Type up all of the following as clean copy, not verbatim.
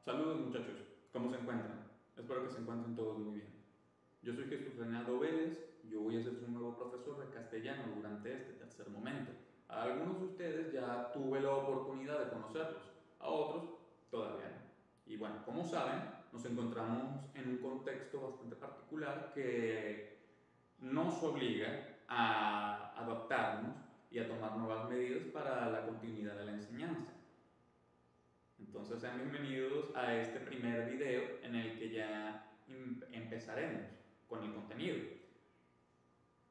Saludos muchachos, ¿cómo se encuentran? Espero que se encuentren todos muy bien. Yo soy Jesús Reinaldo Vélez, yo voy a ser su nuevo profesor de castellano durante este tercer momento. A algunos de ustedes ya tuve la oportunidad de conocerlos, a otros todavía no. Y bueno, como saben, nos encontramos en un contexto bastante particular que nos obliga a adaptarnos y a tomar nuevas medidas para la continuidad de la enseñanza. Entonces sean bienvenidos a este primer video en el que ya empezaremos con el contenido.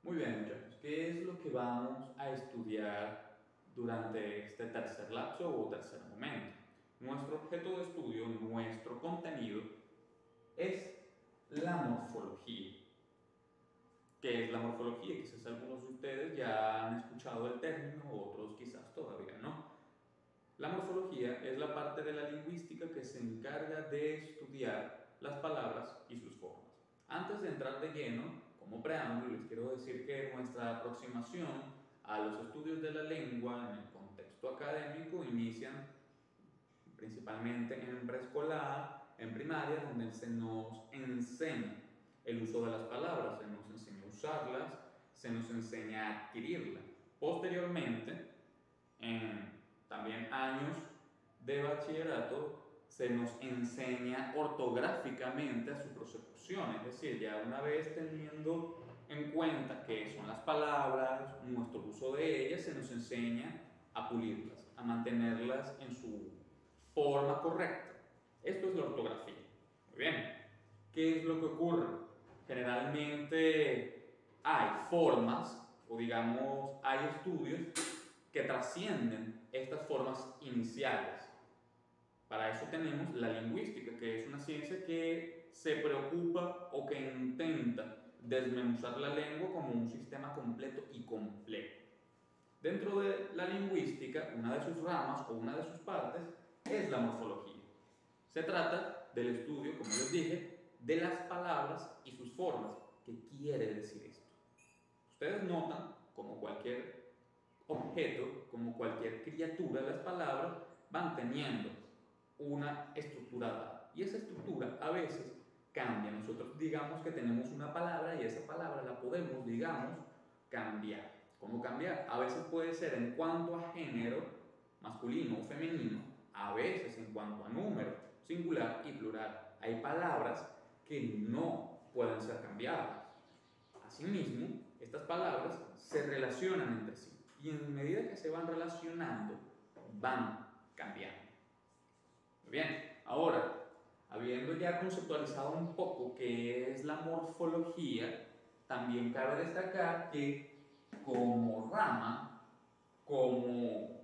Muy bien muchachos, ¿qué es lo que vamos a estudiar durante este tercer lapso o tercer momento? Nuestro objeto de estudio, nuestro contenido, es la morfología. ¿Qué es la morfología? Quizás algunos de ustedes ya han escuchado el término, otros quizás todavía no. La morfología es la parte de la lingüística que se encarga de estudiar las palabras y sus formas. Antes de entrar de lleno, como preámbulo, les quiero decir que nuestra aproximación a los estudios de la lengua en el contexto académico inician principalmente en preescolar, en primaria, donde se nos enseña el uso de las palabras, se nos enseña a usarlas, se nos enseña a adquirirlas. Posteriormente, también años de bachillerato, se nos enseña ortográficamente a su prosecución, es decir, ya una vez teniendo en cuenta qué son las palabras, nuestro uso de ellas, se nos enseña a pulirlas, a mantenerlas en su forma correcta. Esto es la ortografía. Muy bien. ¿Qué es lo que ocurre? Generalmente hay formas, o digamos, hay estudios que trascienden estas formas iniciales. Para eso tenemos la lingüística, que es una ciencia que se preocupa o que intenta desmenuzar la lengua como un sistema completo y complejo. Dentro de la lingüística, una de sus ramas o una de sus partes es la morfología. Se trata del estudio, como les dije, de las palabras y sus formas. ¿Qué quiere decir esto? Ustedes notan, como cualquier objeto, como cualquier criatura, las palabras van teniendo una estructura dada. Y esa estructura a veces cambia. Nosotros digamos que tenemos una palabra y esa palabra la podemos, digamos, cambiar. ¿Cómo cambiar? A veces puede ser en cuanto a género, masculino o femenino, a veces en cuanto a número, singular y plural. Hay palabras que no pueden ser cambiadas. Asimismo, estas palabras se relacionan entre sí y en medida que se van relacionando, van cambiando. Muy bien, ahora, habiendo ya conceptualizado un poco qué es la morfología, también cabe destacar que como rama, como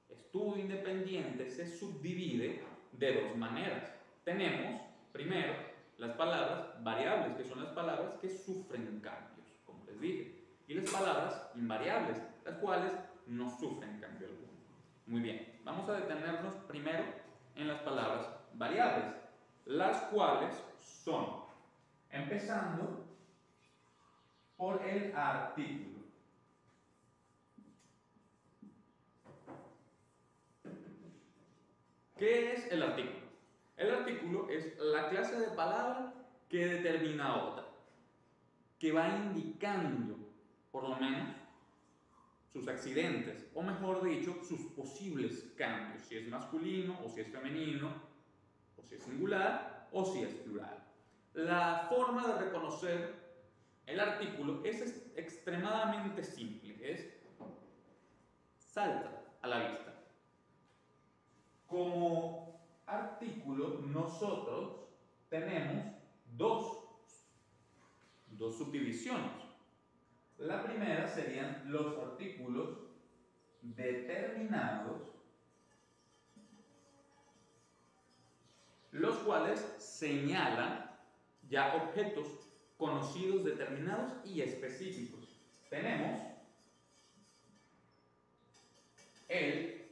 estudio independiente, se subdivide de dos maneras. Tenemos, primero, las palabras variables, que son las palabras que sufren cambios, como les dije, y las palabras invariables, las cuales no sufren cambio alguno. Muy bien, vamos a detenernos primero en las palabras variables, las cuales son, empezando por el artículo. ¿Qué es el artículo? El artículo es la clase de palabra que determina a otra, que va indicando, por lo menos, sus accidentes, o mejor dicho, sus posibles cambios, si es masculino o si es femenino, o si es singular o si es plural. La forma de reconocer el artículo es extremadamente simple, es salta a la vista. Como artículo nosotros tenemos dos subdivisiones. La primera serían los artículos determinados, los cuales señalan ya objetos conocidos, determinados y específicos. Tenemos el,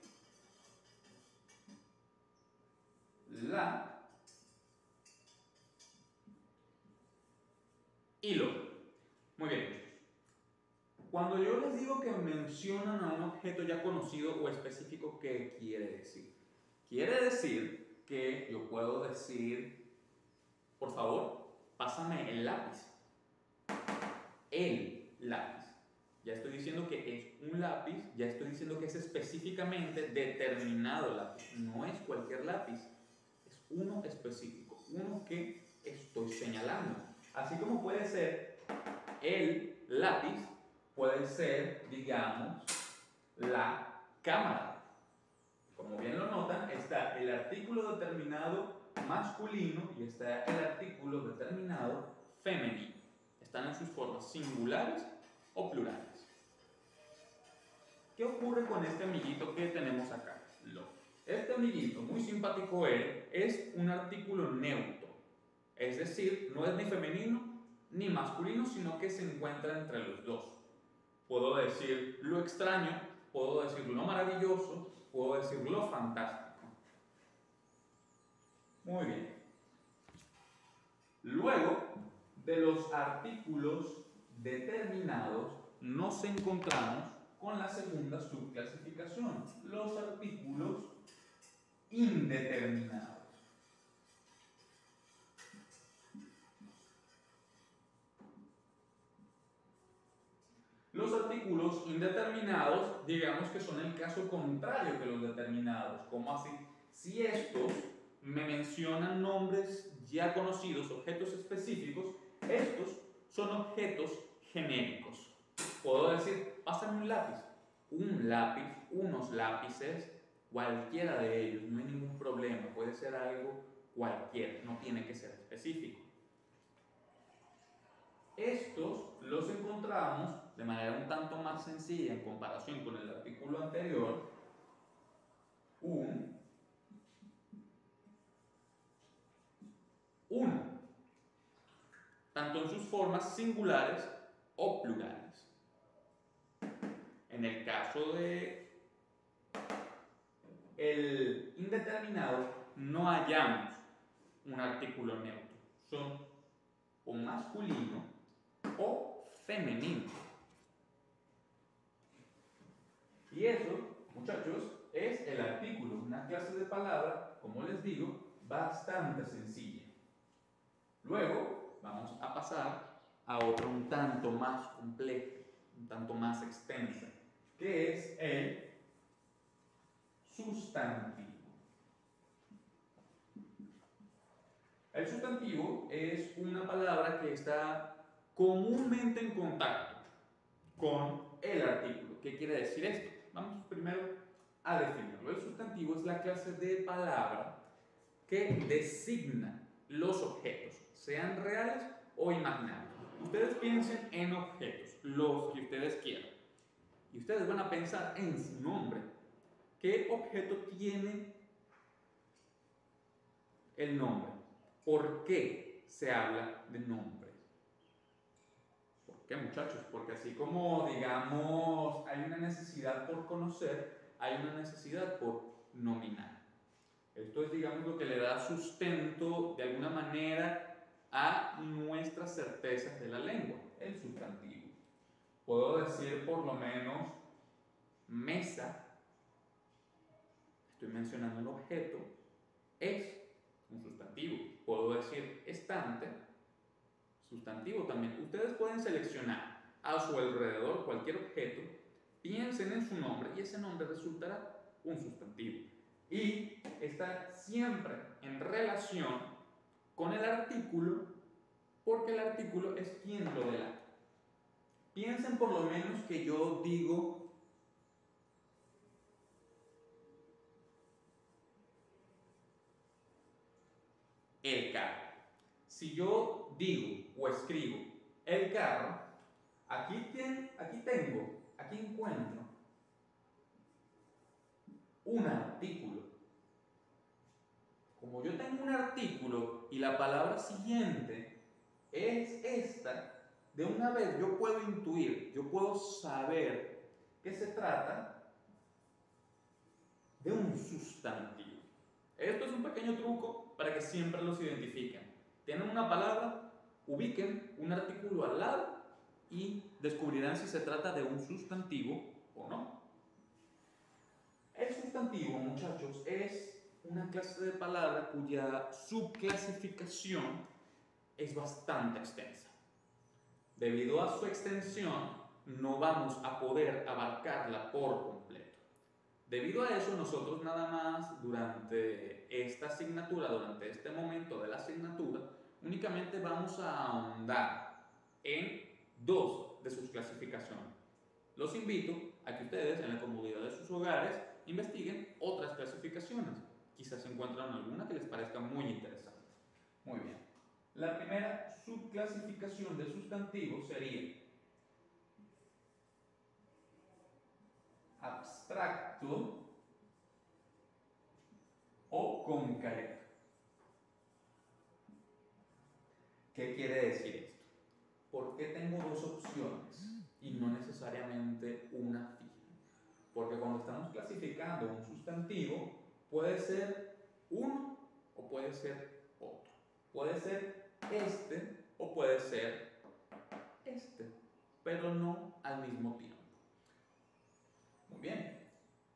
la y lo. Muy bien. Cuando yo les digo que mencionan a un objeto ya conocido o específico, ¿qué quiere decir? Quiere decir que yo puedo decir, por favor, pásame el lápiz. El lápiz. Ya estoy diciendo que es un lápiz, ya estoy diciendo que es específicamente determinado lápiz. No es cualquier lápiz, es uno específico, uno que estoy señalando. Así como puede ser el lápiz, puede ser, digamos, la cámara. Como bien lo notan, está el artículo determinado masculino y está el artículo determinado femenino. Están en sus formas singulares o plurales. ¿Qué ocurre con este amiguito que tenemos acá? Lo. Este amiguito, muy simpático él, es un artículo neutro. Es decir, no es ni femenino ni masculino, sino que se encuentra entre los dos. Puedo decir lo extraño, puedo decir lo maravilloso, puedo decir lo fantástico. Muy bien. Luego de los artículos determinados, nos encontramos con la segunda subclasificación, los artículos indeterminados. Los artículos indeterminados, digamos que son el caso contrario que los determinados. ¿Cómo así? Si estos me mencionan nombres ya conocidos, objetos específicos, estos son objetos genéricos. Puedo decir, pásame un lápiz, unos lápices, cualquiera de ellos, no hay ningún problema, puede ser algo cualquiera, no tiene que ser específico. Estos los encontramos de manera un tanto más sencilla en comparación con el artículo anterior, uno, tanto en sus formas singulares o plurales. En el caso de el indeterminado no hallamos un artículo neutro, son o masculino o femenino. Y eso, muchachos, es el artículo, una clase de palabra, como les digo, bastante sencilla. Luego vamos a pasar a otra un tanto más compleja, un tanto más extensa, que es el sustantivo. El sustantivo es una palabra que está comúnmente en contacto con el artículo. ¿Qué quiere decir esto? Vamos primero a definirlo. El sustantivo es la clase de palabra que designa los objetos, sean reales o imaginarios. Ustedes piensen en objetos, los que ustedes quieran. Y ustedes van a pensar en su nombre. ¿Qué objeto tiene el nombre? ¿Por qué se habla de nombre? ¿Por qué, muchachos? Porque así como, digamos, hay una necesidad por conocer, hay una necesidad por nominar. Esto es, digamos, lo que le da sustento, de alguna manera, a nuestras certezas de la lengua, el sustantivo. Puedo decir, por lo menos, mesa, estoy mencionando un objeto, es un sustantivo. Puedo decir estante, sustantivo también. Ustedes pueden seleccionar a su alrededor cualquier objeto, piensen en su nombre y ese nombre resultará un sustantivo. Y está siempre en relación con el artículo, porque el artículo es quien lo delata. Piensen por lo menos que yo digo el carro. Si yo digo o escribo el carro, aquí encuentro un artículo. Como yo tengo un artículo y la palabra siguiente es esta, de una vez yo puedo intuir, yo puedo saber que se trata de un sustantivo. Esto es un pequeño truco para que siempre los identifiquen. Tienen una palabra, ubiquen un artículo al lado y descubrirán si se trata de un sustantivo o no. El sustantivo, muchachos, es una clase de palabra cuya subclasificación es bastante extensa. Debido a su extensión, no vamos a poder abarcarla por completo. Debido a eso, nosotros nada más durante esta asignatura, durante este momento de la asignatura, únicamente vamos a ahondar en dos de sus clasificaciones. Los invito a que ustedes, en la comodidad de sus hogares, investiguen otras clasificaciones. Quizás encuentran alguna que les parezca muy interesante. Muy bien. La primera subclasificación de sustantivos sería abstracto o concreto. ¿Qué quiere decir esto? ¿Por qué tengo dos opciones y no necesariamente una fija? Porque cuando estamos clasificando un sustantivo, puede ser uno o puede ser otro. Puede ser este o puede ser este, pero no al mismo tiempo. Muy bien.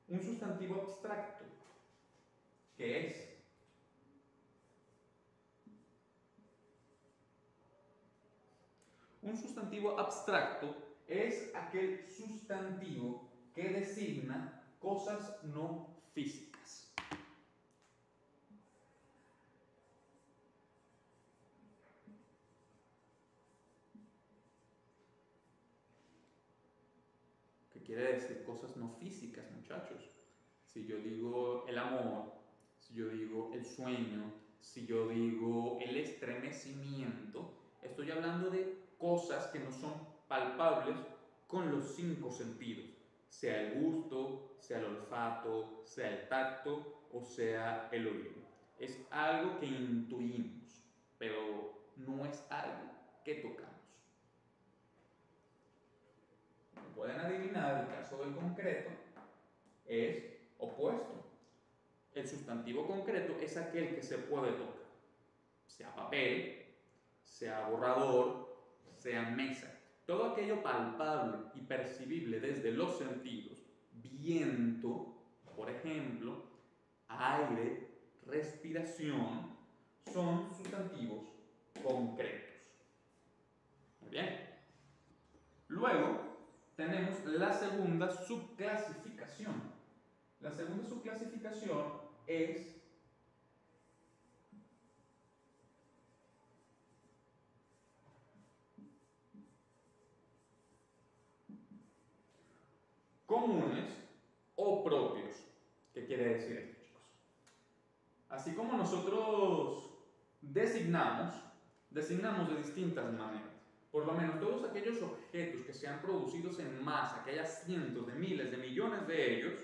Un sustantivo abstracto, ¿qué es? Un sustantivo abstracto es aquel sustantivo que designa cosas no físicas. ¿Qué quiere decir cosas no físicas, muchachos? Si yo digo el amor, si yo digo el sueño, si yo digo el estremecimiento, estoy hablando de cosas que no son palpables con los 5 sentidos, sea el gusto, sea el olfato, sea el tacto o sea el oído. Es algo que intuimos, pero no es algo que tocamos. Como pueden adivinar, el caso del concreto es opuesto. El sustantivo concreto es aquel que se puede tocar, sea papel, sea borrador, sea mesa. Todo aquello palpable y percibible desde los sentidos, viento, por ejemplo, aire, respiración, son sustantivos concretos. Muy bien. Luego tenemos la segunda subclasificación. La segunda subclasificación es comunes o propios. ¿Qué quiere decir esto, chicos? Así como nosotros designamos de distintas maneras. Por lo menos todos aquellos objetos que sean producidos en masa, que haya cientos de miles de millones de ellos,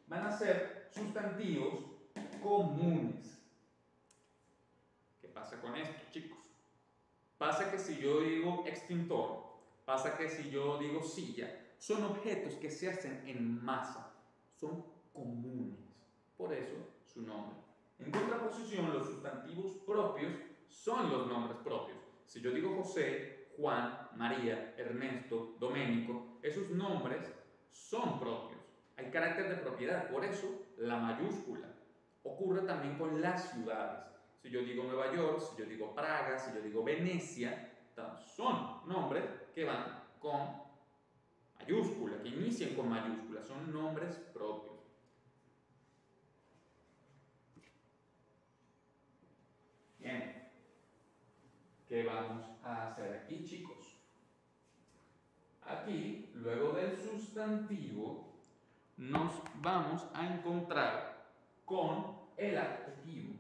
van a ser sustantivos comunes. ¿Qué pasa con esto, chicos? Pasa que si yo digo extintor, pasa que si yo digo silla, son objetos que se hacen en masa, son comunes, por eso su nombre. En contraposición, los sustantivos propios son los nombres propios. Si yo digo José, Juan, María, Ernesto, Doménico, esos nombres son propios. Hay carácter de propiedad, por eso la mayúscula. Ocurre también con las ciudades. Si yo digo Nueva York, si yo digo Praga, si yo digo Venecia, son nombres que van con mayúscula, que inician con mayúscula, son nombres propios. Bien, ¿qué vamos a hacer aquí, chicos? Aquí, luego del sustantivo, nos vamos a encontrar con el adjetivo.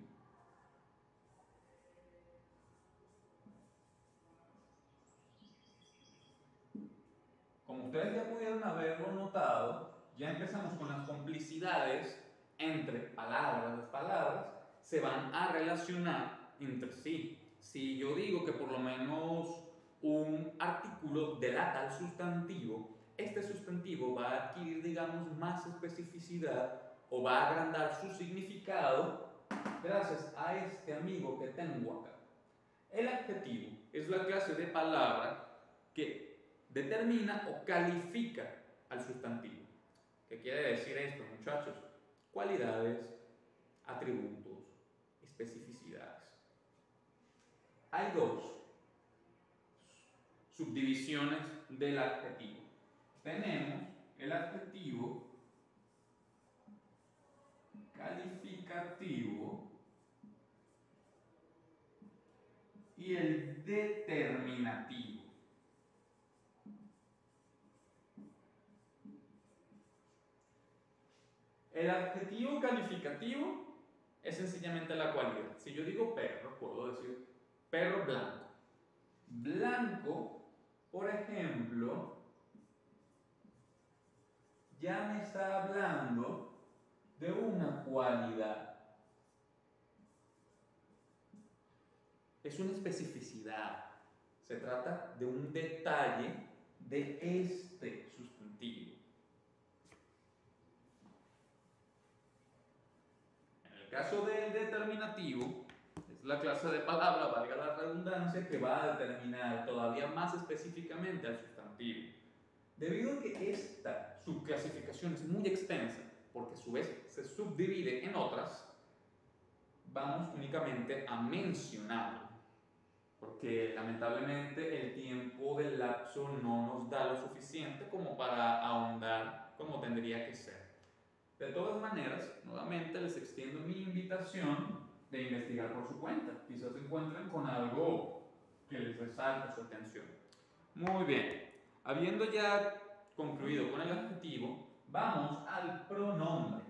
Como ustedes ya pudieron haberlo notado, ya empezamos con las complicidades entre palabras. Las palabras se van a relacionar entre sí. Si yo digo que por lo menos un artículo delata al sustantivo, este sustantivo va a adquirir, digamos, más especificidad o va a agrandar su significado gracias a este amigo que tengo acá. El adjetivo es la clase de palabra que determina o califica al sustantivo. ¿Qué quiere decir esto, muchachos? Cualidades, atributos, especificidades. Hay dos subdivisiones del adjetivo. Tenemos el adjetivo calificativo y el determinativo. El adjetivo calificativo es sencillamente la cualidad. Si yo digo perro, puedo decir perro blanco. Blanco, por ejemplo, ya me está hablando de una cualidad. Es una especificidad. Se trata de un detalle de este sustantivo. En el caso del determinativo, es la clase de palabra, valga la redundancia, que va a determinar todavía más específicamente al sustantivo. Debido a que esta subclasificación es muy extensa, porque a su vez se subdivide en otras, vamos únicamente a mencionarlo, porque lamentablemente el tiempo del lapso no nos da lo suficiente como para ahondar como tendría que ser. De todas maneras, nuevamente les extiendo mi invitación de investigar por su cuenta. Quizás se encuentren con algo que les resalte su atención. Muy bien. Habiendo ya concluido con el adjetivo, vamos al pronombre.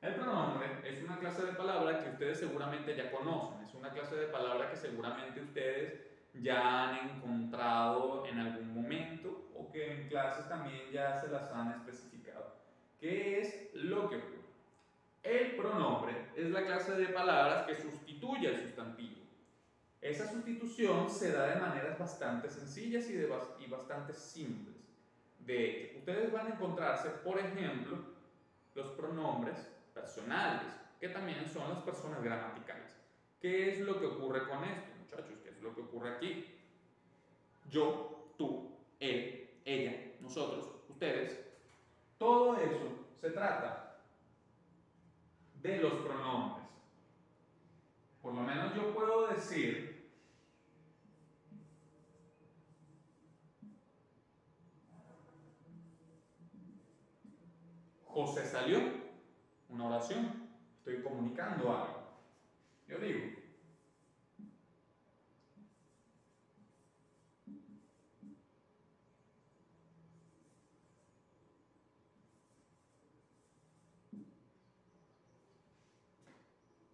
El pronombre es una clase de palabra que ustedes seguramente ya conocen. Es una clase de palabra que seguramente ustedes ya han encontrado en algún momento o que en clases también ya se las han especificado. ¿Qué es lo que ocurre? El pronombre es la clase de palabras que sustituye al sustantivo. Esa sustitución se da de maneras bastante sencillas y bastante simples. De hecho, ustedes van a encontrarse, por ejemplo, los pronombres personales, que también son las personas gramaticales. ¿Qué es lo que ocurre con esto, muchachos? ¿Qué es lo que ocurre aquí? Yo, tú, él, ella, nosotros, ustedes. Todo eso se trata de los pronombres. Por lo menos yo puedo decir José salió, una oración, estoy comunicando algo. Yo digo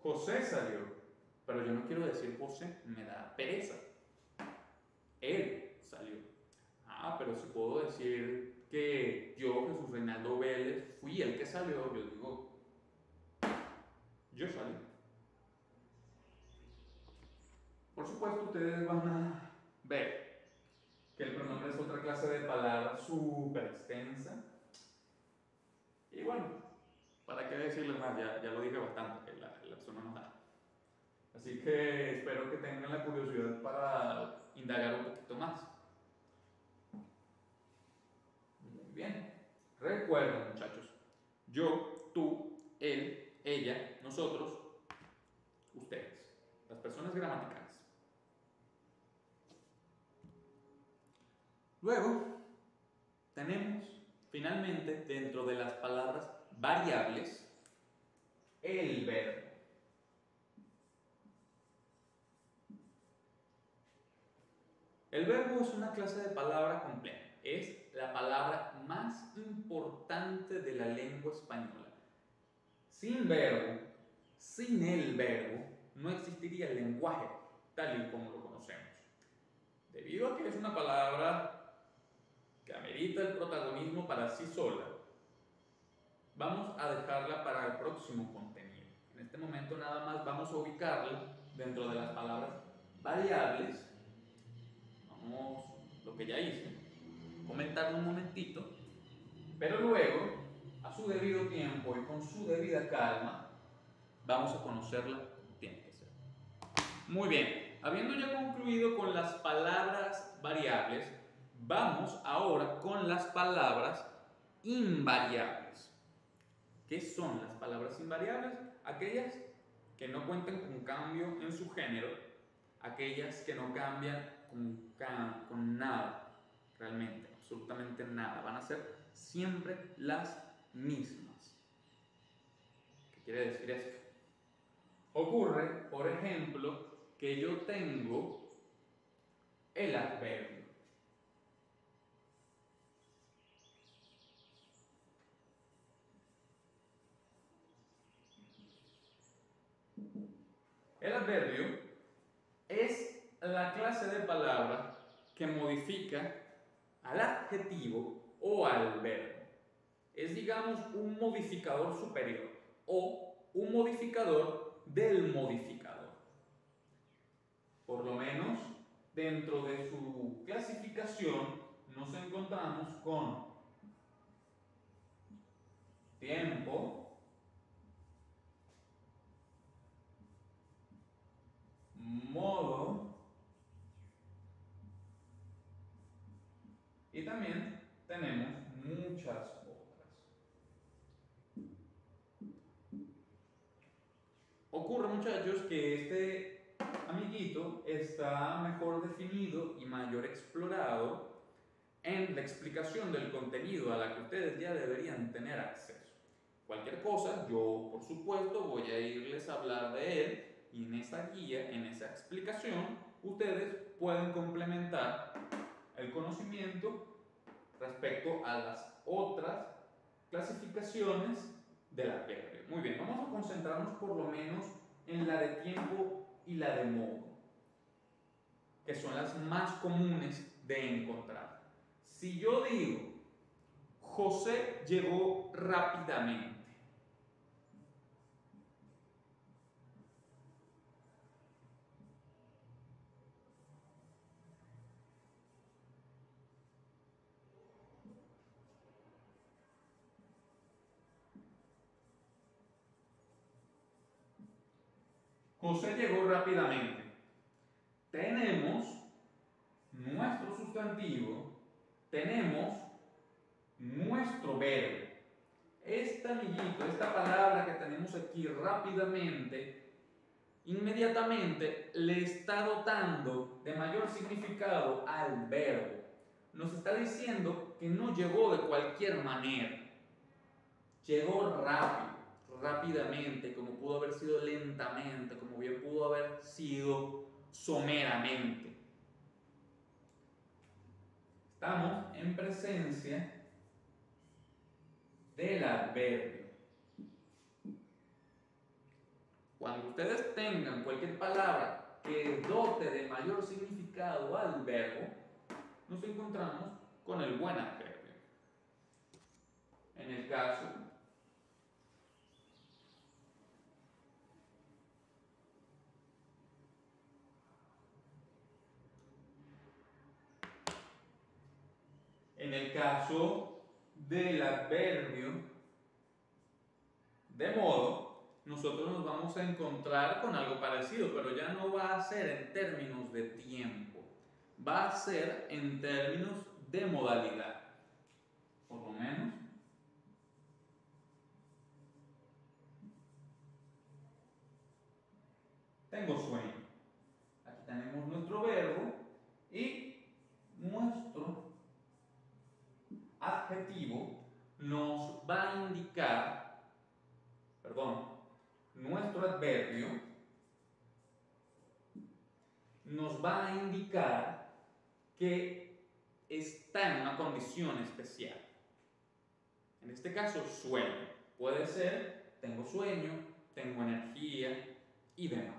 José salió, pero yo no quiero decir José, me da pereza. Él salió. Ah, pero si puedo decir que yo, Jesús Reinaldo Vélez, fui el que salió, yo digo, yo salí. Por supuesto, ustedes van a ver que el pronombre es otra clase de palabra súper extensa. Y bueno, ¿para qué decirles más? Ya lo dije bastante, que el lapso no nos da. Así que espero que tengan la curiosidad para indagar un poquito más. Muy bien. Recuerden, muchachos, yo, tú, él, ella, nosotros, ustedes, las personas gramaticales. Luego, tenemos finalmente dentro de las palabras variables el verbo. El verbo es una clase de palabra compleja. Es la palabra más importante de la lengua española. Sin verbo, sin el verbo, no existiría el lenguaje tal y como lo conocemos. Debido a que es una palabra que amerita el protagonismo para sí sola, vamos a dejarla para el próximo contenido. En este momento nada más vamos a ubicarla dentro de las palabras variables. Vamos, lo que ya hice, comentarlo un momentito, pero luego, a su debido tiempo y con su debida calma, vamos a conocerla como tiene que ser. Muy bien, habiendo ya concluido con las palabras variables, vamos ahora con las palabras invariables. ¿Qué son las palabras invariables? Aquellas que no cuentan con cambio en su género, aquellas que no cambian con nada, realmente, absolutamente nada. Van a ser siempre las mismas. ¿Qué quiere decir esto? Ocurre, por ejemplo, que yo tengo el adverbio. El adverbio es la clase de palabra que modifica al adjetivo o al verbo. Es, digamos, un modificador superior o un modificador del modificador. Por lo menos dentro de su clasificación nos encontramos con tiempo, modo y también tenemos muchas otras. Ocurre, muchachos, que este amiguito está mejor definido y mayor explorado en la explicación del contenido a la que ustedes ya deberían tener acceso. Cualquier cosa, yo por supuesto voy a irles a hablar de él y en esa guía, en esa explicación, ustedes pueden complementar el conocimiento respecto a las otras clasificaciones del adverbio. Muy bien, vamos a concentrarnos por lo menos en la de tiempo y la de modo, que son las más comunes de encontrar. Si yo digo, José llegó rápidamente, José llegó rápidamente. Tenemos nuestro sustantivo, tenemos nuestro verbo. Este amiguito, esta palabra que tenemos aquí rápidamente, inmediatamente le está dotando de mayor significado al verbo. Nos está diciendo que no llegó de cualquier manera. Llegó rápido, rápidamente, como pudo haber sido lentamente, como bien pudo haber sido someramente. Estamos en presencia del adverbio. Cuando ustedes tengan cualquier palabra que dote de mayor significado al verbo, nos encontramos con el buen adverbio. En el caso del adverbio de modo, nosotros nos vamos a encontrar con algo parecido, pero ya no va a ser en términos de tiempo, va a ser en términos de modalidad. Por lo menos tengo sueño. Aquí tenemos nuestro verbo y nuestro adjetivo nos va a indicar, nuestro adverbio nos va a indicar que está en una condición especial. En este caso, sueño. Puede ser, tengo sueño, tengo energía y demás.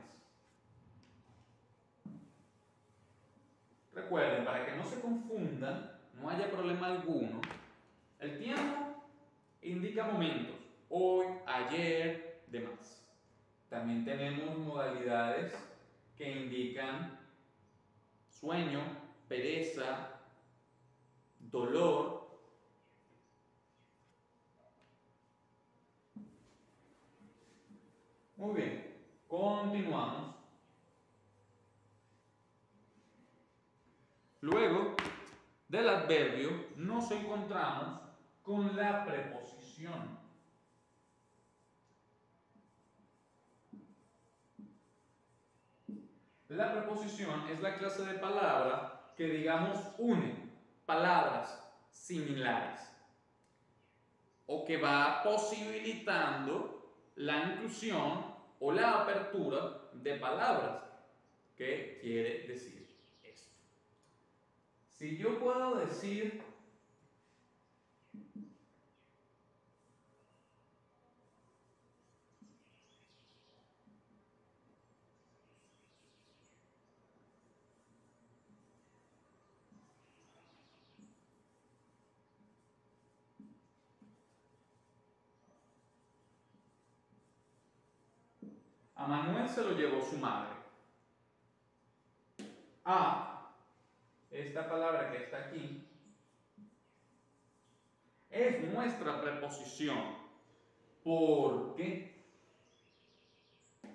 Recuerden, para que no se confundan, no haya problema alguno, el tiempo indica momentos, hoy, ayer, demás. También tenemos modalidades que indican sueño, pereza, dolor. Muy bien, continuamos. Luego del adverbio nos encontramos con la preposición. La preposición es la clase de palabra que, digamos, une palabras similares o que va posibilitando la inclusión o la apertura de palabras. ¿Qué quiere decir esto? Si yo puedo decir a Manuel se lo llevó su madre. A, esta palabra que está aquí, es nuestra preposición. ¿Por qué?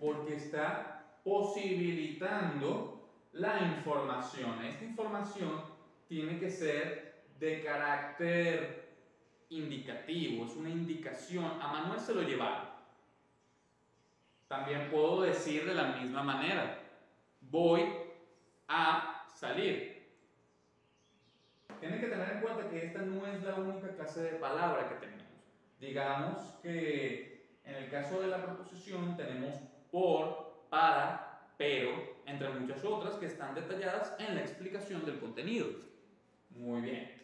Porque está posibilitando la información. Esta información tiene que ser de carácter indicativo, es una indicación. A Manuel se lo llevaron. También puedo decir de la misma manera, voy a salir. Tienen que tener en cuenta que esta no es la única clase de palabra que tenemos. Digamos que en el caso de la preposición tenemos por, para, pero, entre muchas otras que están detalladas en la explicación del contenido. Muy bien.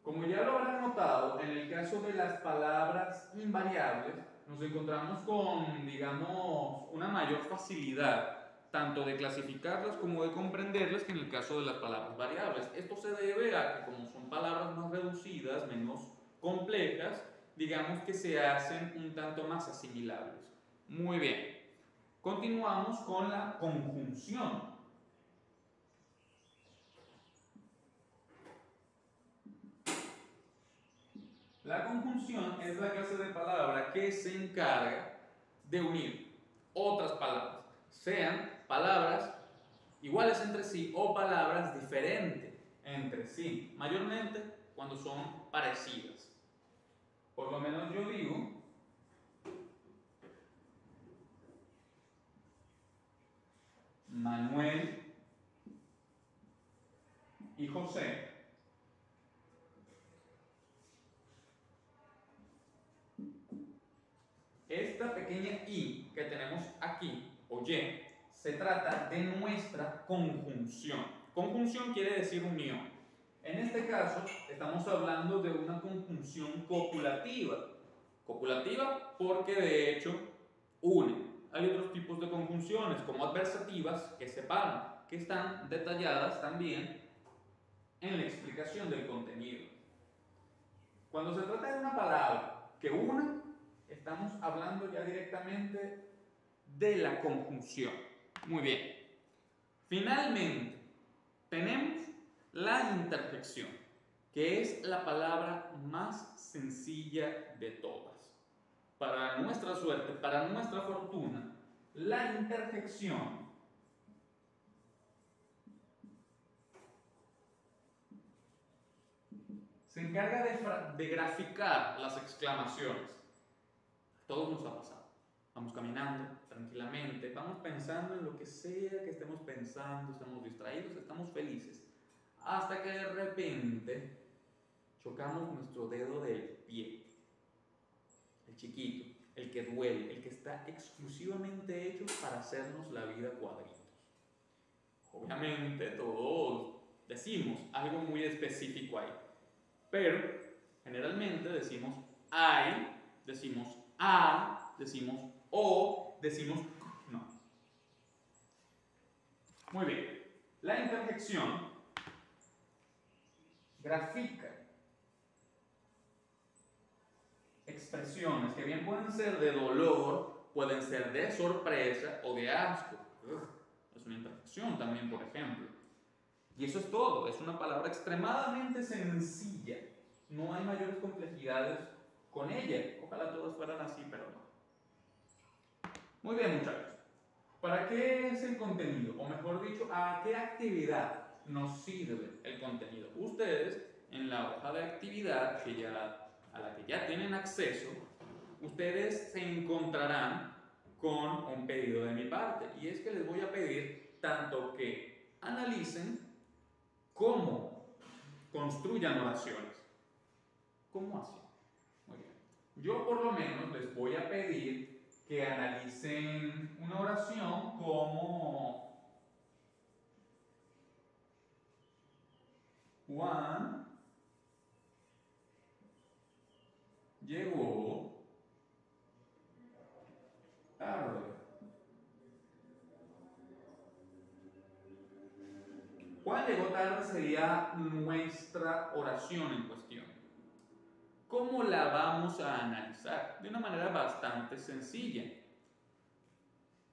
Como ya lo habrán notado, en el caso de las palabras invariables, nos encontramos con, digamos, una mayor facilidad tanto de clasificarlas como de comprenderlas que en el caso de las palabras variables. Esto se debe a que como son palabras más reducidas, menos complejas, digamos que se hacen un tanto más asimilables. Muy bien. Continuamos con la conjunción. La conjunción es la clase de palabra que se encarga de unir otras palabras, sean palabras iguales entre sí o palabras diferentes entre sí, mayormente cuando son parecidas. Por lo menos yo digo Manuel y José esta pequeña i que tenemos aquí, o y, se trata de nuestra conjunción. Conjunción quiere decir unión. En este caso, estamos hablando de una conjunción copulativa. Copulativa porque de hecho une. Hay otros tipos de conjunciones como adversativas que separan, que están detalladas también en la explicación del contenido. Cuando se trata de una palabra que une, estamos hablando ya directamente de la conjunción. Muy bien. Finalmente, tenemos la interjección, que es la palabra más sencilla de todas. Para nuestra suerte, para nuestra fortuna, la interjección se encarga de graficar las exclamaciones. A todos nos ha pasado. Vamos caminando tranquilamente, vamos pensando en lo que sea que estemos pensando, estamos distraídos, estamos felices. Hasta que de repente chocamos nuestro dedo del pie. El chiquito, el que duele, el que está exclusivamente hecho para hacernos la vida cuadritos. Obviamente todos decimos algo muy específico ahí, pero generalmente decimos ay, decimos a, decimos o, decimos no. Muy bien, la interjección grafica expresiones que bien pueden ser de dolor, pueden ser de sorpresa o de asco. Es una interjección también, por ejemplo. Y eso es todo, es una palabra extremadamente sencilla. No hay mayores complejidades con ella. Ojalá todas fueran así, pero no. Muy bien, muchachos. ¿Para qué es el contenido? O mejor dicho, ¿a qué actividad nos sirve el contenido? Ustedes, en la hoja de actividad a la que ya tienen acceso, ustedes se encontrarán con un pedido de mi parte, y es que les voy a pedir tanto que analicen cómo construyan oraciones. ¿Cómo así? Muy bien. Yo por lo menos les voy a pedir que analicen una oración como Juan llegó tarde. Juan llegó tarde sería nuestra oración en cuestión. ¿Cómo la vamos a analizar? De una manera bastante sencilla.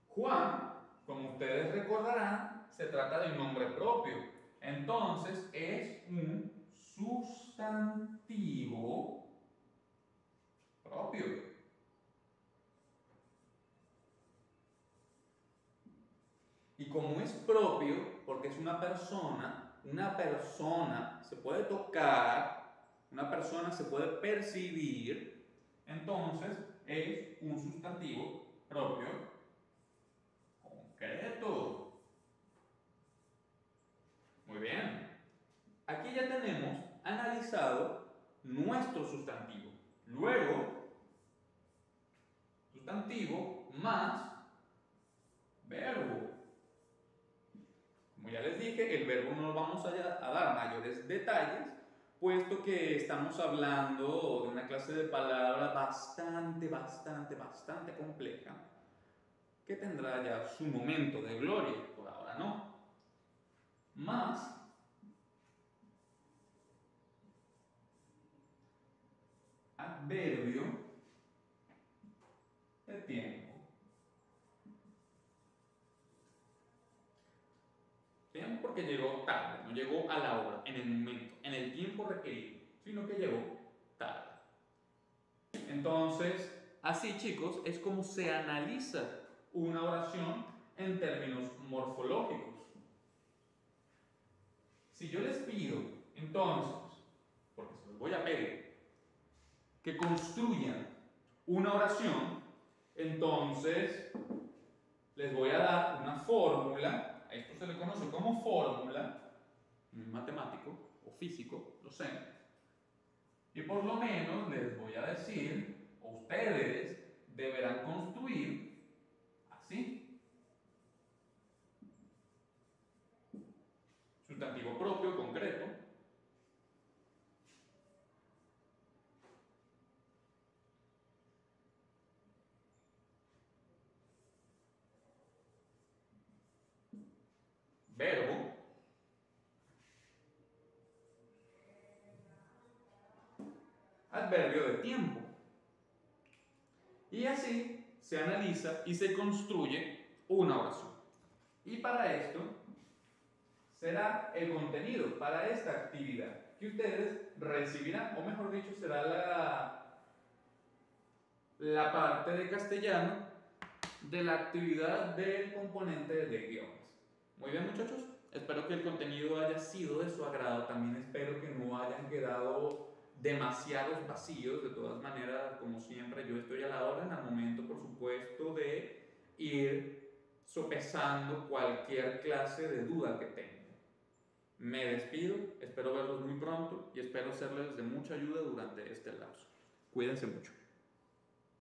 Juan, como ustedes recordarán, se trata de un nombre propio. Entonces es un sustantivo propio. Y como es propio, porque es una persona se puede tocar, una persona se puede percibir, entonces es un sustantivo propio concreto. Muy bien. Aquí ya tenemos analizado nuestro sustantivo. Luego, sustantivo más verbo. Como ya les dije, el verbo no lo vamos a dar mayores detalles, puesto que estamos hablando de una clase de palabra bastante compleja, que tendrá ya su momento de gloria, por ahora no. Más adverbio de tiempo. Bien, porque llegó tarde, no llegó a la hora, en el momento, en el tiempo requerido, sino que llegó tarde. Entonces, así chicos, es como se analiza una oración en términos morfológicos. Si yo les pido, entonces, porque se los voy a pedir, que construyan una oración, entonces les voy a dar una fórmula, a esto se le conoce como fórmula, no es matemático o físico, lo sé, y por lo menos les voy a decir, ustedes deberán construir así. Sustantivo propio, concreto. Verbo. Adverbio de tiempo. Y así se analiza y se construye una oración. Y para esto será el contenido, para esta actividad que ustedes recibirán, o mejor dicho, será la parte de castellano de la actividad del componente de idiomas. Muy bien, muchachos, espero que el contenido haya sido de su agrado. También espero que no hayan quedado demasiados vacíos. De todas maneras, como siempre, yo estoy a la orden al momento, por supuesto, de ir sopesando cualquier clase de duda que tengan. Me despido, espero verlos muy pronto y espero serles de mucha ayuda durante este lapso. Cuídense mucho.